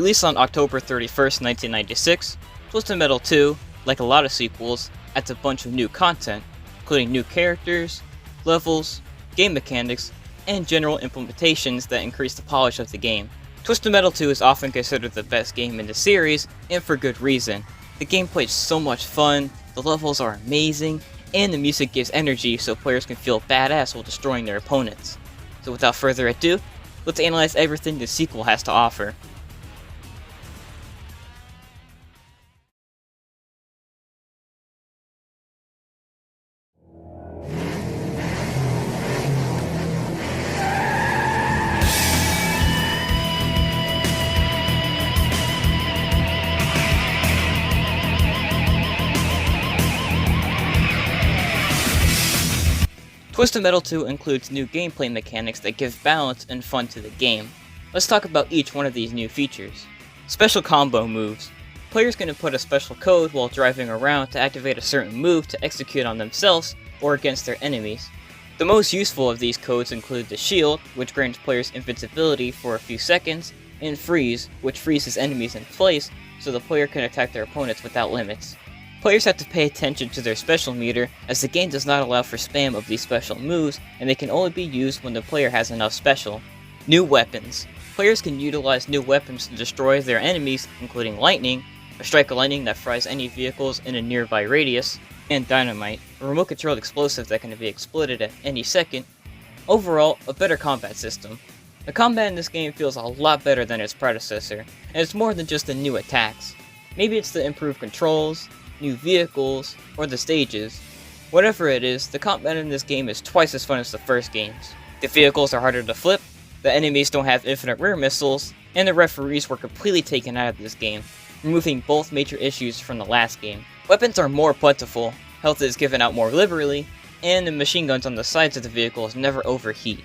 Released on October 31st, 1996, Twisted Metal 2, like a lot of sequels, adds a bunch of new content, including new characters, levels, game mechanics, and general implementations that increase the polish of the game. Twisted Metal 2 is often considered the best game in the series, and for good reason. The gameplay is so much fun, the levels are amazing, and the music gives energy so players can feel badass while destroying their opponents. So without further ado, let's analyze everything the sequel has to offer. Twisted Metal 2 includes new gameplay mechanics that give balance and fun to the game. Let's talk about each one of these new features. Special combo moves. Players can input a special code while driving around to activate a certain move to execute on themselves or against their enemies. The most useful of these codes include the Shield, which grants players invincibility for a few seconds, and Freeze, which freezes enemies in place so the player can attack their opponents without limits. Players have to pay attention to their special meter, as the game does not allow for spam of these special moves, and they can only be used when the player has enough special. New weapons. Players can utilize new weapons to destroy their enemies, including lightning, a strike of lightning that fries any vehicles in a nearby radius, and dynamite, a remote-controlled explosive that can be exploded at any second. Overall, a better combat system. The combat in this game feels a lot better than its predecessor, and it's more than just the new attacks. Maybe it's the improved controls, new vehicles, or the stages. Whatever it is, the combat in this game is twice as fun as the first games. The vehicles are harder to flip, the enemies don't have infinite rear missiles, and the referees were completely taken out of this game, removing both major issues from the last game. Weapons are more plentiful, health is given out more liberally, and the machine guns on the sides of the vehicles never overheat.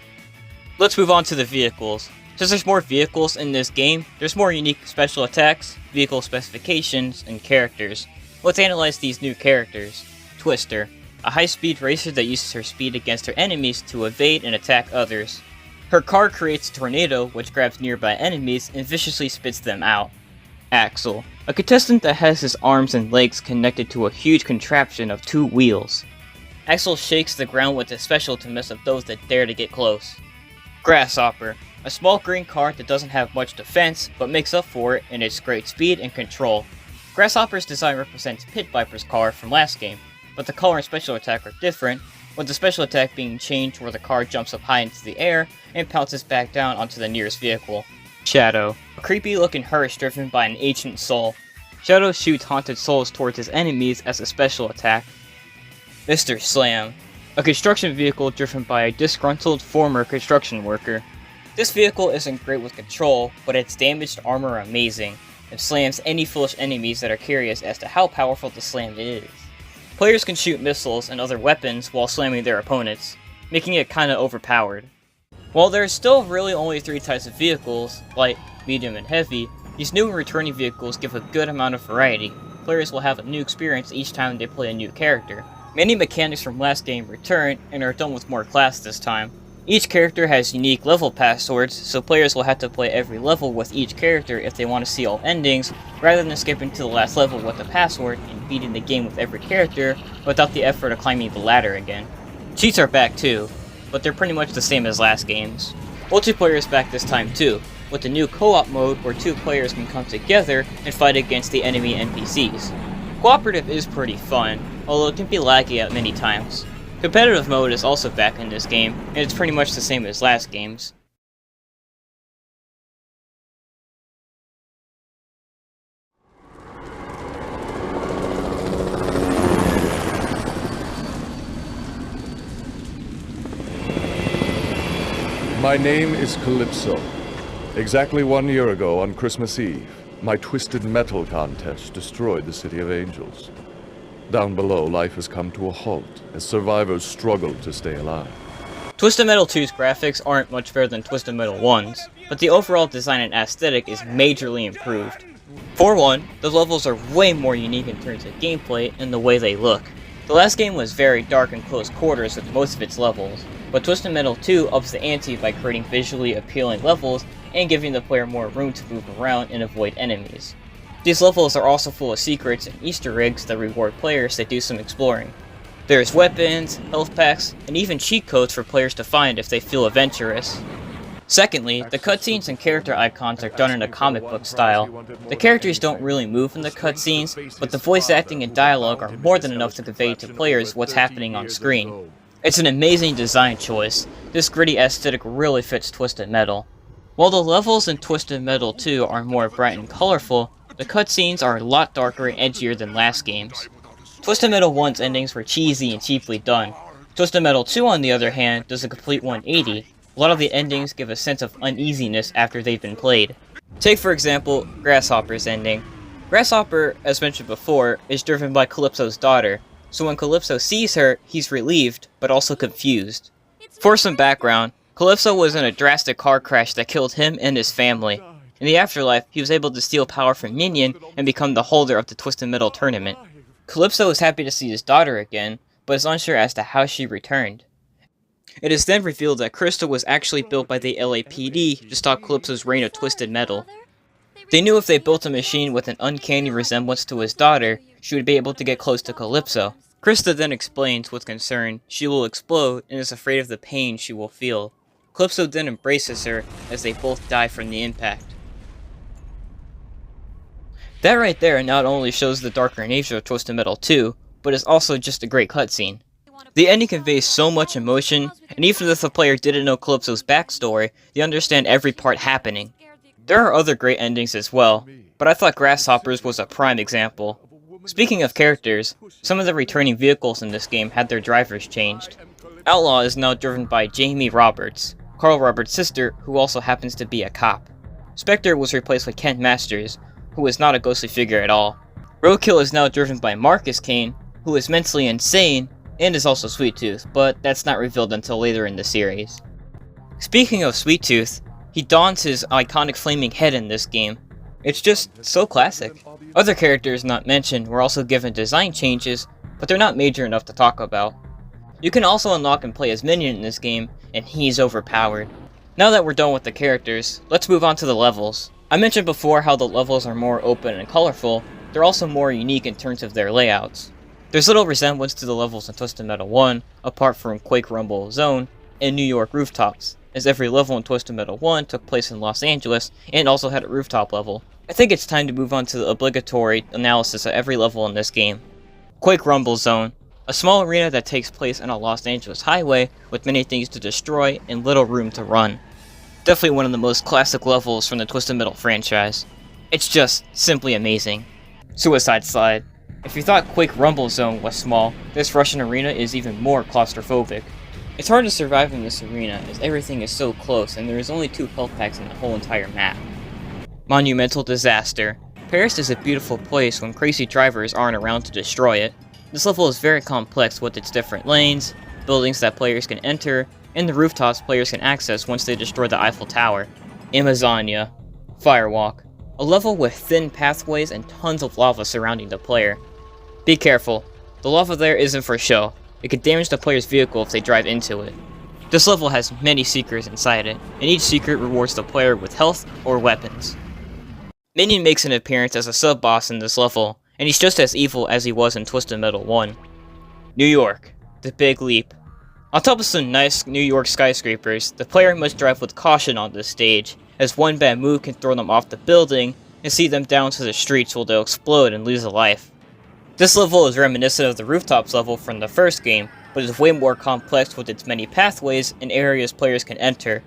Let's move on to the vehicles. Since there's more vehicles in this game, there's more unique special attacks, vehicle specifications, and characters. Let's analyze these new characters. Twister, a high-speed racer that uses her speed against her enemies to evade and attack others. Her car creates a tornado which grabs nearby enemies and viciously spits them out. Axel, a contestant that has his arms and legs connected to a huge contraption of 2 wheels. Axel shakes the ground with his special to mess up those that dare to get close. Grasshopper, a small green car that doesn't have much defense but makes up for it in its great speed and control. Grasshopper's design represents Pit Viper's car from last game, but the color and special attack are different, with the special attack being changed where the car jumps up high into the air and pounces back down onto the nearest vehicle. Shadow, a creepy looking hearse driven by an ancient soul. Shadow shoots haunted souls towards his enemies as a special attack. Mr. Slam, a construction vehicle driven by a disgruntled former construction worker. This vehicle isn't great with control, but its damaged armor are amazing. It slams any foolish enemies that are curious as to how powerful the slam is. Players can shoot missiles and other weapons while slamming their opponents, making it kinda overpowered. While there are still really only 3 types of vehicles, light, medium, and heavy, these new and returning vehicles give a good amount of variety. Players will have a new experience each time they play a new character. Many mechanics from last game return and are done with more class this time. Each character has unique level passwords, so players will have to play every level with each character if they want to see all endings, rather than skipping to the last level with the password and beating the game with every character without the effort of climbing the ladder again. Cheats are back too, but they're pretty much the same as last games. Multiplayer is back this time too, with the new co-op mode where 2 players can come together and fight against the enemy NPCs. Cooperative is pretty fun, although it can be laggy at many times. Competitive mode is also back in this game, and it's pretty much the same as last games. My name is Calypso. Exactly 1 year ago on Christmas Eve, my Twisted Metal contest destroyed the City of Angels. Down below, life has come to a halt as survivors struggle to stay alive. Twisted Metal 2's graphics aren't much better than Twisted Metal 1's, but the overall design and aesthetic is majorly improved. For one, the levels are way more unique in terms of gameplay and the way they look. The last game was very dark and close quarters with most of its levels, but Twisted Metal 2 ups the ante by creating visually appealing levels and giving the player more room to move around and avoid enemies. These levels are also full of secrets and Easter eggs that reward players that do some exploring. There's weapons, health packs, and even cheat codes for players to find if they feel adventurous. Secondly, the cutscenes and character icons are done in a comic book style. The characters don't really move in the cutscenes, but the voice acting and dialogue are more than enough to convey to players what's happening on screen. It's an amazing design choice. This gritty aesthetic really fits Twisted Metal. While the levels in Twisted Metal 2 are more bright and colorful, the cutscenes are a lot darker and edgier than last games. Twisted Metal 1's endings were cheesy and cheaply done. Twisted Metal 2, on the other hand, does a complete 180. A lot of the endings give a sense of uneasiness after they've been played. Take for example, Grasshopper's ending. Grasshopper, as mentioned before, is driven by Calypso's daughter, so when Calypso sees her, he's relieved, but also confused. For some background, Calypso was in a drastic car crash that killed him and his family. In the afterlife, he was able to steal power from Minion and become the holder of the Twisted Metal tournament. Calypso is happy to see his daughter again, but is unsure as to how she returned. It is then revealed that Crystal was actually built by the LAPD to stop Calypso's reign of Twisted Metal. They knew if they built a machine with an uncanny resemblance to his daughter, she would be able to get close to Calypso. Krista then explains with concern she will explode and is afraid of the pain she will feel. Calypso then embraces her as they both die from the impact. That right there not only shows the darker nature of Twisted Metal 2, but is also just a great cutscene. The ending conveys so much emotion, and even if the player didn't know Calypso's backstory, they understand every part happening. There are other great endings as well, but I thought Grasshopper's was a prime example. Speaking of characters, some of the returning vehicles in this game had their drivers changed. Outlaw is now driven by Jamie Roberts, Carl Roberts' sister, who also happens to be a cop. Spectre was replaced with Kent Masters, who is not a ghostly figure at all. Roadkill is now driven by Marcus Kane, who is mentally insane, and is also Sweet Tooth, but that's not revealed until later in the series. Speaking of Sweet Tooth, he dons his iconic flaming head in this game. It's just so classic. Other characters not mentioned were also given design changes, but they're not major enough to talk about. You can also unlock and play as Minion in this game, and he's overpowered. Now that we're done with the characters, let's move on to the levels. I mentioned before how the levels are more open and colorful, they're also more unique in terms of their layouts. There's little resemblance to the levels in Twisted Metal 1, apart from Quake Rumble Zone and New York rooftops, as every level in Twisted Metal 1 took place in Los Angeles and also had a rooftop level. I think it's time to move on to the obligatory analysis of every level in this game. Quake Rumble Zone, a small arena that takes place on a Los Angeles highway with many things to destroy and little room to run. Definitely one of the most classic levels from the Twisted Metal franchise. It's just simply amazing. Suicide Slide. If you thought Quake Rumble Zone was small, this Russian arena is even more claustrophobic. It's hard to survive in this arena as everything is so close and there is only 2 health packs in the whole entire map. Monumental Disaster. Paris is a beautiful place when crazy drivers aren't around to destroy it. This level is very complex with its different lanes, buildings that players can enter, and the rooftops players can access once they destroy the Eiffel Tower. Amazonia. Firewalk. A level with thin pathways and tons of lava surrounding the player. Be careful, the lava there isn't for show. It could damage the player's vehicle if they drive into it. This level has many secrets inside it, and each secret rewards the player with health or weapons. Minion makes an appearance as a sub-boss in this level, and he's just as evil as he was in Twisted Metal 1. New York. The Big Leap. On top of some nice New York skyscrapers, the player must drive with caution on this stage, as one bad move can throw them off the building and see them down to the streets where they'll explode and lose a life. This level is reminiscent of the rooftops level from the first game, but is way more complex with its many pathways and areas players can enter.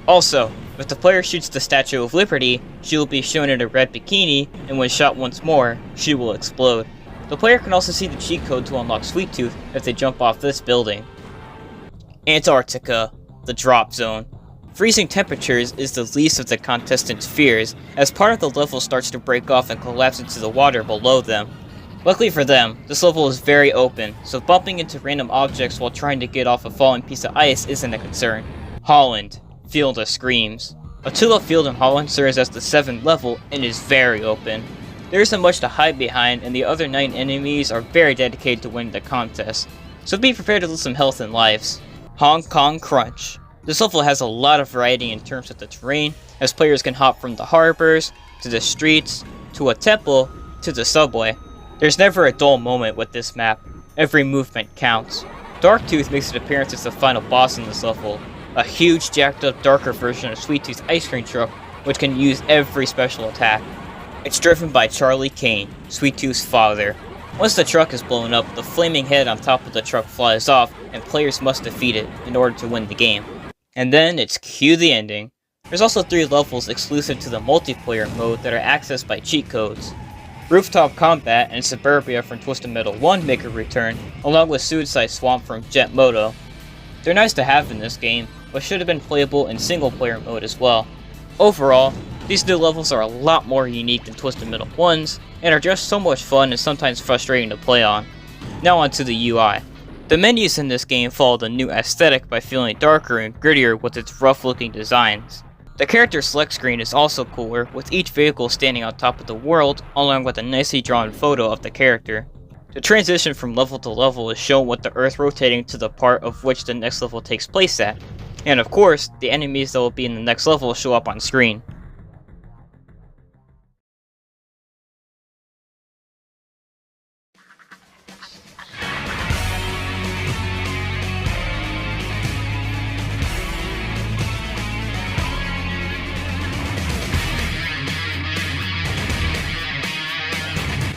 Also, if the player shoots the Statue of Liberty, she will be shown in a red bikini, and when shot once more, she will explode. The player can also see the cheat code to unlock Sweet Tooth if they jump off this building. Antarctica, the Drop Zone. Freezing temperatures is the least of the contestants' fears, as part of the level starts to break off and collapse into the water below them. Luckily for them, this level is very open, so bumping into random objects while trying to get off a falling piece of ice isn't a concern. Holland, Field of Screams. A tulip field in Holland serves as the 7th level and is very open. There isn't much to hide behind, and the other 9 enemies are very dedicated to winning the contest, so be prepared to lose some health and lives. Hong Kong Crunch. This level has a lot of variety in terms of the terrain, as players can hop from the harbors, to the streets, to a temple, to the subway. There's never a dull moment with this map. Every movement counts. Darktooth makes an appearance as the final boss in this level, a huge jacked up darker version of Sweet Tooth's ice cream truck, which can use every special attack. It's driven by Charlie Kane, Sweet Tooth's father. Once the truck is blown up, the flaming head on top of the truck flies off, and players must defeat it in order to win the game. And then it's cue the ending. There's also 3 levels exclusive to the multiplayer mode that are accessed by cheat codes. Rooftop Combat and Suburbia from Twisted Metal 1 make a return, along with Suicide Swamp from Jet Moto. They're nice to have in this game, but should have been playable in single player mode as well. Overall, these new levels are a lot more unique than Twisted Metal 1's, and are just so much fun and sometimes frustrating to play on. Now onto the UI. The menus in this game follow the new aesthetic by feeling darker and grittier with its rough looking designs. The character select screen is also cooler, with each vehicle standing on top of the world, along with a nicely drawn photo of the character. The transition from level to level is shown with the earth rotating to the part of which the next level takes place at. And of course, the enemies that will be in the next level show up on screen.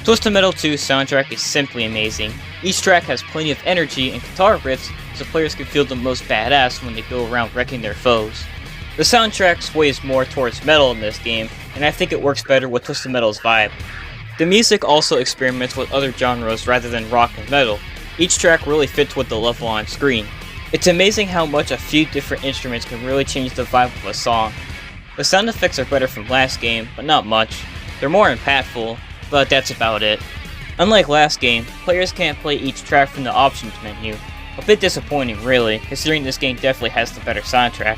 Twisted Metal 2's soundtrack is simply amazing. Each track has plenty of energy and guitar riffs, so players can feel the most badass when they go around wrecking their foes. The soundtrack sways more towards metal in this game, and I think it works better with Twisted Metal's vibe. The music also experiments with other genres rather than rock and metal. Each track really fits with the level on screen. It's amazing how much a few different instruments can really change the vibe of a song. The sound effects are better from last game, but not much. They're more impactful, but that's about it. Unlike last game, players can't play each track from the options menu. A bit disappointing really, considering this game definitely has the better soundtrack.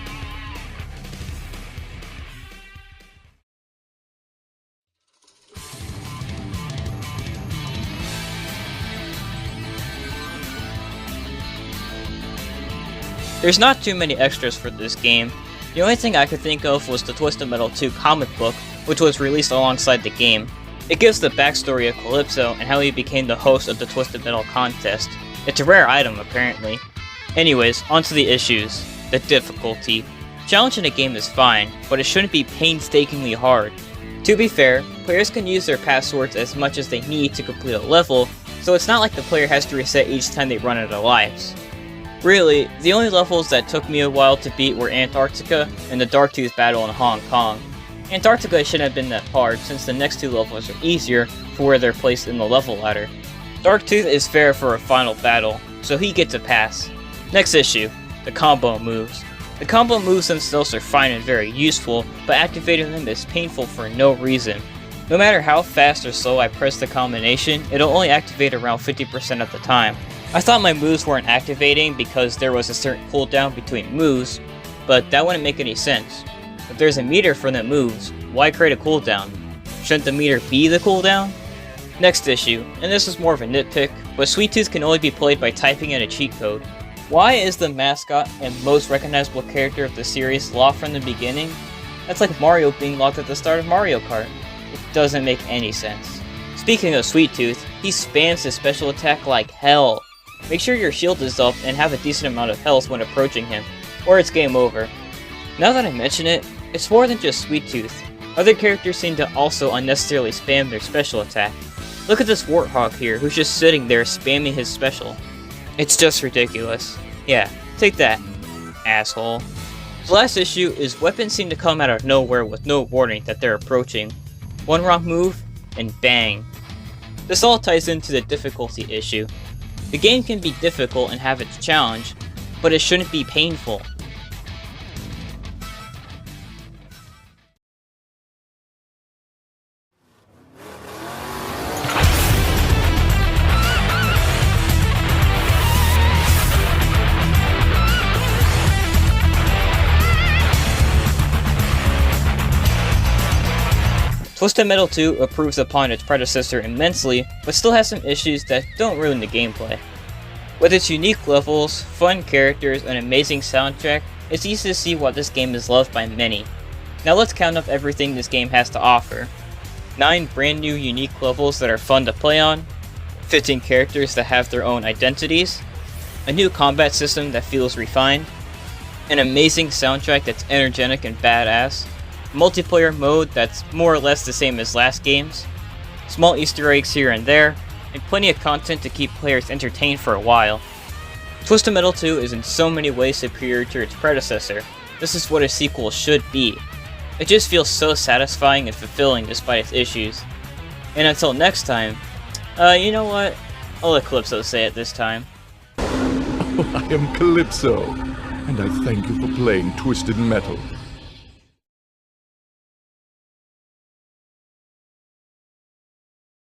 There's not too many extras for this game. The only thing I could think of was the Twisted Metal 2 comic book, which was released alongside the game. It gives the backstory of Calypso and how he became the host of the Twisted Metal contest. It's a rare item, apparently. Anyways, onto the issues. The difficulty. Challenge in a game is fine, but it shouldn't be painstakingly hard. To be fair, players can use their passwords as much as they need to complete a level, so it's not like the player has to reset each time they run out of lives. Really, the only levels that took me a while to beat were Antarctica and the Darktooth battle in Hong Kong. Antarctica shouldn't have been that hard, since the next 2 levels are easier for where they're placed in the level ladder. Darktooth is fair for a final battle, so he gets a pass. Next issue, the combo moves. The combo moves themselves are fine and very useful, but activating them is painful for no reason. No matter how fast or slow I press the combination, it'll only activate around 50% of the time. I thought my moves weren't activating because there was a certain cooldown between moves, but that wouldn't make any sense. If there's a meter for the moves, why create a cooldown? Shouldn't the meter be the cooldown? Next issue, and this is more of a nitpick, but Sweet Tooth can only be played by typing in a cheat code. Why is the mascot and most recognizable character of the series locked from the beginning? That's like Mario being locked at the start of Mario Kart. It doesn't make any sense. Speaking of Sweet Tooth, he spams his special attack like hell. Make sure your shield is up and have a decent amount of health when approaching him, or it's game over. Now that I mention it, it's more than just Sweet Tooth. Other characters seem to also unnecessarily spam their special attack. Look at this Warthog here, who's just sitting there spamming his special. It's just ridiculous. Yeah, take that, asshole. The last issue is weapons seem to come out of nowhere with no warning that they're approaching. One wrong move, and bang. This all ties into the difficulty issue. The game can be difficult and have its challenge, but it shouldn't be painful. Twisted Metal 2 improves upon its predecessor immensely, but still has some issues that don't ruin the gameplay. With its unique levels, fun characters, and amazing soundtrack, it's easy to see why this game is loved by many. Now let's count up everything this game has to offer. 9 brand new unique levels that are fun to play on, 15 characters that have their own identities, a new combat system that feels refined, an amazing soundtrack that's energetic and badass, multiplayer mode that's more or less the same as last games, small Easter eggs here and there, and plenty of content to keep players entertained for a while. Twisted Metal 2 is in so many ways superior to its predecessor. This is what a sequel should be. It just feels so satisfying and fulfilling despite its issues. And until next time, you know what? I'll let Calypso say it this time. I am Calypso, and I thank you for playing Twisted Metal.